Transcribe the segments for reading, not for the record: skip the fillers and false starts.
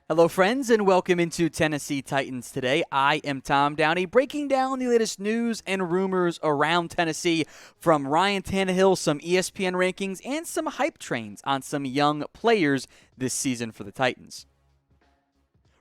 Hello, friends, and welcome into Tennessee Titans Today. I am Tom Downey, breaking down the latest news and rumors around Tennessee, from Ryan Tannehill, some ESPN rankings, and some hype trains on some young players this season for the Titans.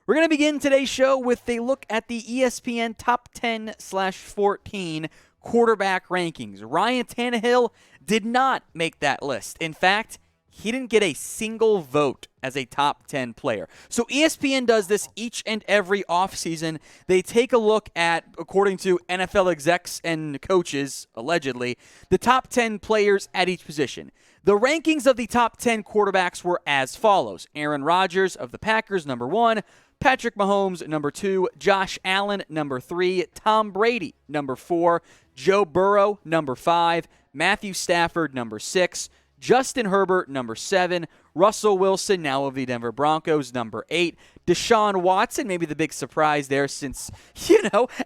We're going to begin today's show with a look at the ESPN Top 10/14 quarterback rankings. Ryan Tannehill did not make that list. In fact, he didn't get a single vote as a top 10 player. So ESPN does this each and every offseason. They take a look at, according to NFL execs and coaches, allegedly, the top 10 players at each position. The rankings of the top 10 quarterbacks were as follows. Aaron Rodgers of the Packers, number 1. Patrick Mahomes, number 2. Josh Allen, number 3. Tom Brady, number 4. Joe Burrow, number 5. Matthew Stafford, number 6. Justin Herbert, number 7. Russell Wilson, now of the Denver Broncos, number 8. Deshaun Watson, maybe the big surprise there since,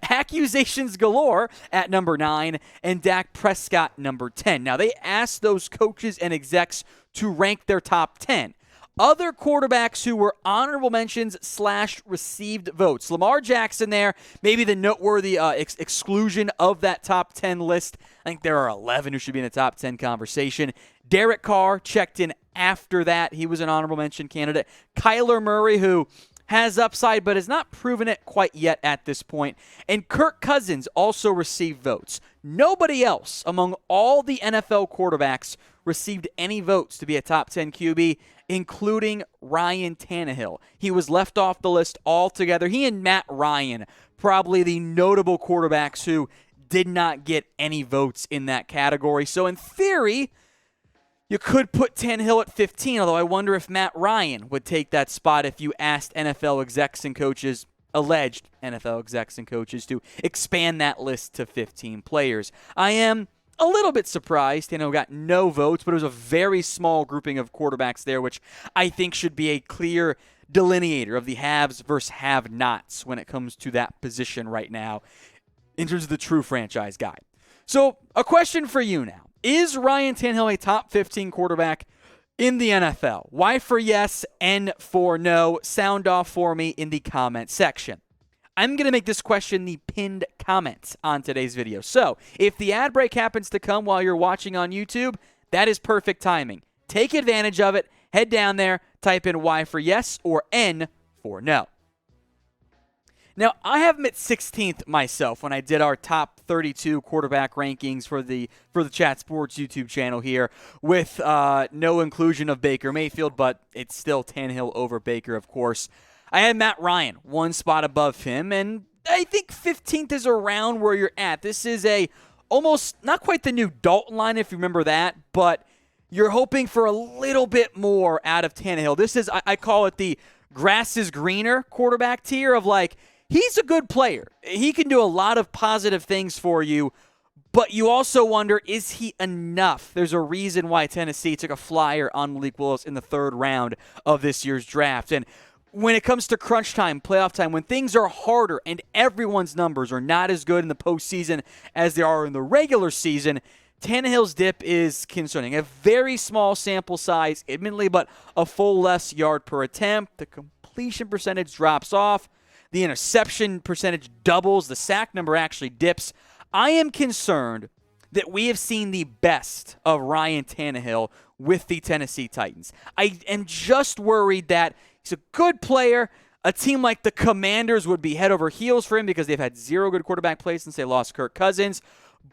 accusations galore, at number 9. And Dak Prescott, number 10. Now, they asked those coaches and execs to rank their top 10. Other quarterbacks who were honorable mentions / received votes. Lamar Jackson there, maybe the noteworthy exclusion of that top 10 list. I think there are 11 who should be in the top 10 conversation. Derek Carr checked in after that. He was an honorable mention candidate. Kyler Murray, who has upside but has not proven it quite yet at this point. And Kirk Cousins also received votes. Nobody else among all the NFL quarterbacks received any votes to be a top 10 QB, including Ryan Tannehill. He was left off the list altogether. He and Matt Ryan, probably the notable quarterbacks who did not get any votes in that category. So in theory, you could put Tannehill at 15, although I wonder if Matt Ryan would take that spot if you asked NFL execs and coaches, alleged NFL execs and coaches, to expand that list to 15 players. I am a little bit surprised. Got no votes, but it was a very small grouping of quarterbacks there, which I think should be a clear delineator of the haves versus have-nots when it comes to that position right now in terms of the true franchise guy. So a question for you now. Is Ryan Tannehill a top 15 quarterback in the NFL? Y for yes, N for no. Sound off for me in the comment section. I'm going to make this question the pinned comment on today's video. So if the ad break happens to come while you're watching on YouTube, that is perfect timing. Take advantage of it. Head down there, type in Y for yes or N for no. Now, I have him at 16th myself when I did our top 32 quarterback rankings for the Chat Sports YouTube channel here, with no inclusion of Baker Mayfield, but it's still Tannehill over Baker, of course. I had Matt Ryan one spot above him, and I think 15th is around where you're at. This is a almost not quite the new Dalton line, if you remember that, but you're hoping for a little bit more out of Tannehill. This is, I call it the grass is greener quarterback tier of like, he's a good player. He can do a lot of positive things for you, but you also wonder, is he enough? There's a reason why Tennessee took a flyer on Malik Willis in the 3rd round of this year's draft. And when it comes to crunch time, playoff time, when things are harder and everyone's numbers are not as good in the postseason as they are in the regular season, Tannehill's dip is concerning. A very small sample size, admittedly, but a full less yard per attempt. The completion percentage drops off. The interception percentage doubles. The sack number actually dips. I am concerned that we have seen the best of Ryan Tannehill with the Tennessee Titans. I am just worried that he's a good player. A team like the Commanders would be head over heels for him because they've had 0 good quarterback play since they lost Kirk Cousins.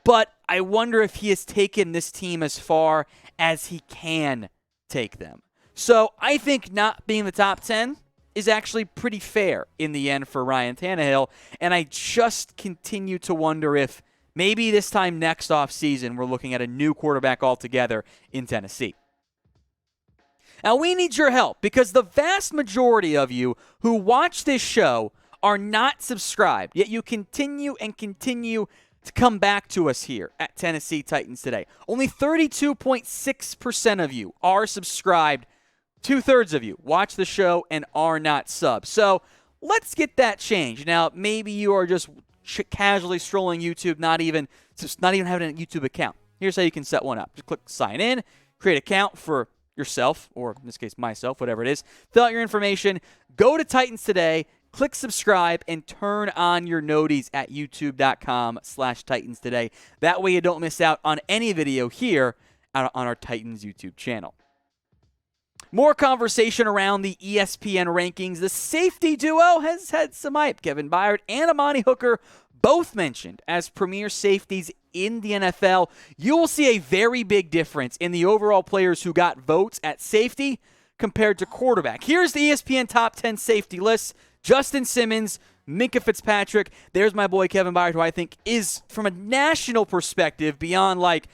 But I wonder if he has taken this team as far as he can take them. So I think not being the top 10 is actually pretty fair in the end for Ryan Tannehill. And I just continue to wonder if maybe this time next offseason we're looking at a new quarterback altogether in Tennessee. Now, we need your help because the vast majority of you who watch this show are not subscribed, yet you continue to come back to us here at Tennessee Titans Today. Only 32.6% of you are subscribed. 2/3 of you watch the show and are not subs. So let's get that changed. Now, maybe you are just casually strolling YouTube, not even having a YouTube account. Here's how you can set one up. Just click sign in, create an account for yourself, or in this case, myself, whatever it is. Fill out your information. Go to Titans Today. Click subscribe and turn on your noties at youtube.com/Titans Today. That way you don't miss out on any video here on our Titans YouTube channel. More conversation around the ESPN rankings. The safety duo has had some hype. Kevin Byard and Amani Hooker both mentioned as premier safeties in the NFL. You will see a very big difference in the overall players who got votes at safety compared to quarterback. Here's the ESPN top 10 safety list. Justin Simmons, Minkah Fitzpatrick. There's my boy Kevin Byard, who I think is, from a national perspective, beyond like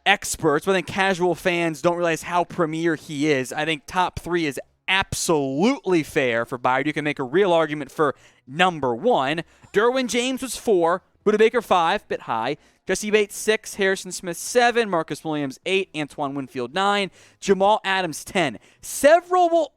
experts, but I think casual fans don't realize how premier he is. I think top 3 is absolutely fair for Byard. You can make a real argument for number 1. Derwin James was 4. Budda Baker 5, bit high. Jesse Bates 6, Harrison Smith 7, Marcus Williams 8, Antoine Winfield 9, Jamal Adams 10. Several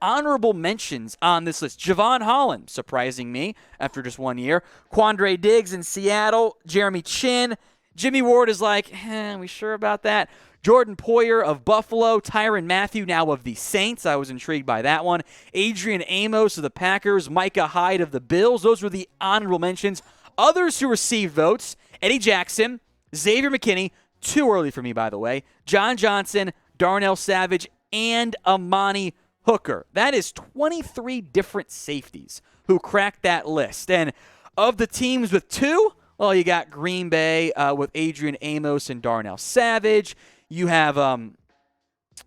honorable mentions on this list. Javon Holland, surprising me after just 1 year. Quandre Diggs in Seattle, Jeremy Chin. Jimmy Ward is like, we sure about that? Jordan Poyer of Buffalo, Tyrann Mathieu now of the Saints. I was intrigued by that one. Adrian Amos of the Packers, Micah Hyde of the Bills. Those were the honorable mentions. Others who received votes, Eddie Jackson, Xavier McKinney, too early for me, by the way, John Johnson, Darnell Savage, and Amani Hooker. That is 23 different safeties who cracked that list. And of the teams with 2, well, you got Green Bay with Adrian Amos and Darnell Savage. You have I'm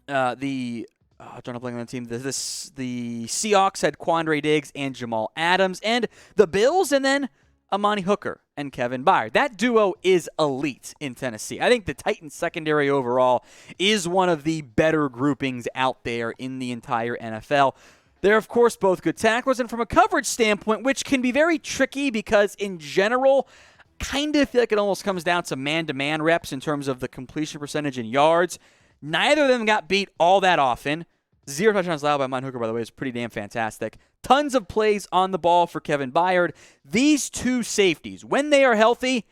trying to blank on the team. The Seahawks had Quandre Diggs and Jamal Adams, and the Bills, and then Amani Hooker and Kevin Byard. That duo is elite in Tennessee. I think the Titans secondary overall is one of the better groupings out there in the entire NFL. They're, of course, both good tacklers, and from a coverage standpoint, which can be very tricky because in general, kind of feel like it almost comes down to man-to-man reps in terms of the completion percentage and yards. Neither of them got beat all that often. 0 touchdowns allowed by Amani Hooker, by the way, is pretty damn fantastic. Tons of plays on the ball for Kevin Byard. These two safeties, when they are healthy,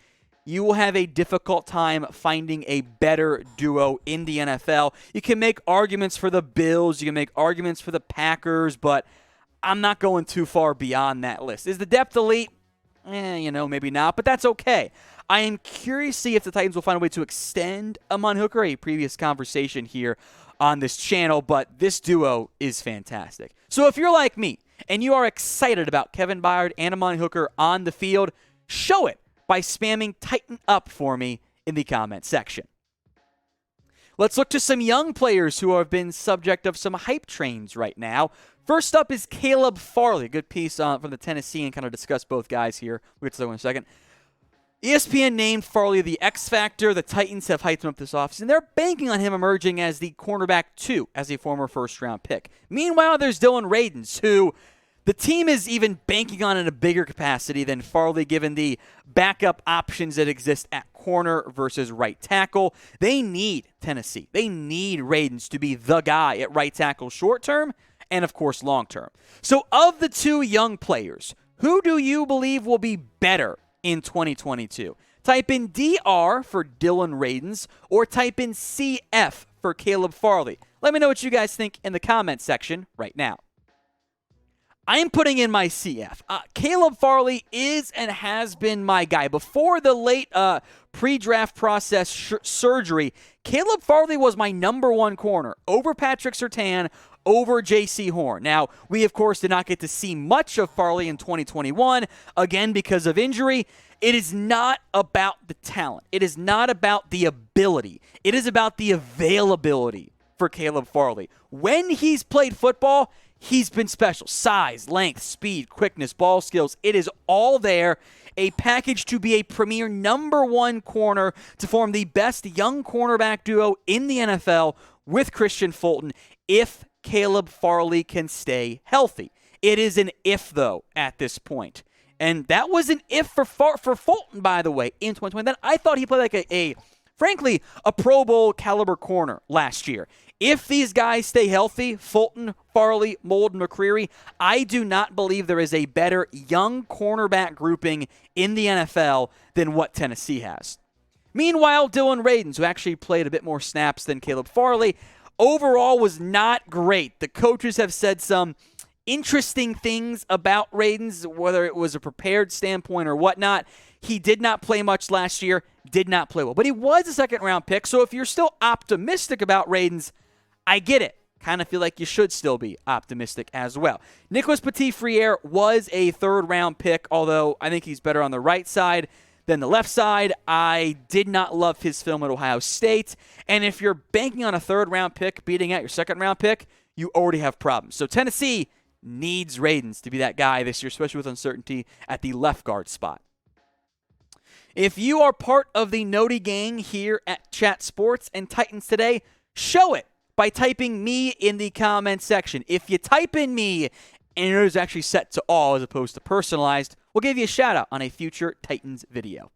you will have a difficult time finding a better duo in the NFL. You can make arguments for the Bills. You can make arguments for the Packers, but I'm not going too far beyond that list. Is the depth elite? Maybe not, but that's okay. I am curious to see if the Titans will find a way to extend Amani Hooker, a previous conversation here on this channel, but this duo is fantastic. So if you're like me and you are excited about Kevin Byard and Amani Hooker on the field, show it by spamming Titan Up for me in the comment section. Let's look to some young players who have been subject of some hype trains right now. First up is Caleb Farley. A good piece from the Tennessee, and kind of discuss both guys here. We'll get to that one in a second. ESPN named Farley the X Factor. The Titans have hyped him up this offseason. They're banking on him emerging as the cornerback 2 as a former first-round pick. Meanwhile, there's Dylan Radins, who the team is even banking on in a bigger capacity than Farley, given the backup options that exist at corner versus right tackle. They need Tennessee. They need Radins to be the guy at right tackle short-term and, of course, long-term. So of the 2 young players, who do you believe will be better in 2022? Type in DR for Dylan Radins or type in CF for Caleb Farley. Let me know what you guys think in the comment section right now. I am putting in my CF. Caleb Farley is and has been my guy. Before the late pre-draft process surgery, Caleb Farley was my number 1 corner over Patrick Surtain, over J.C. Horn. Now, we, of course, did not get to see much of Farley in 2021, again, because of injury. It is not about the talent. It is not about the ability. It is about the availability for Caleb Farley. When he's played football, he's been special. Size, length, speed, quickness, ball skills. It is all there. A package to be a premier number 1 corner to form the best young cornerback duo in the NFL with Christian Fulton if Caleb Farley can stay healthy. It is an if, though, at this point. And that was an if for Fulton, by the way, in 2020. Then I thought he played like frankly, a Pro Bowl caliber corner last year. If these guys stay healthy, Fulton, Farley, Molden, McCreary, I do not believe there is a better young cornerback grouping in the NFL than what Tennessee has. Meanwhile, Dylan Radins, who actually played a bit more snaps than Caleb Farley, overall was not great. The coaches have said some interesting things about Radunz, whether it was a prepared standpoint or whatnot. He did not play much last year, did not play well. But he was a second-round pick, so if you're still optimistic about Radunz, I get it. Kind of feel like you should still be optimistic as well. Nicholas Petit-Frere was a third-round pick, although I think he's better on the right side than the left side. I did not love his film at Ohio State. And if you're banking on a third-round pick beating out your second-round pick, you already have problems. So Tennessee needs Radunz to be that guy this year, especially with uncertainty at the left guard spot. If you are part of the Noti gang here at Chat Sports and Titans Today, show it by typing me in the comment section. If you type in me and it is actually set to all as opposed to personalized, we'll give you a shout out on a future Titans video.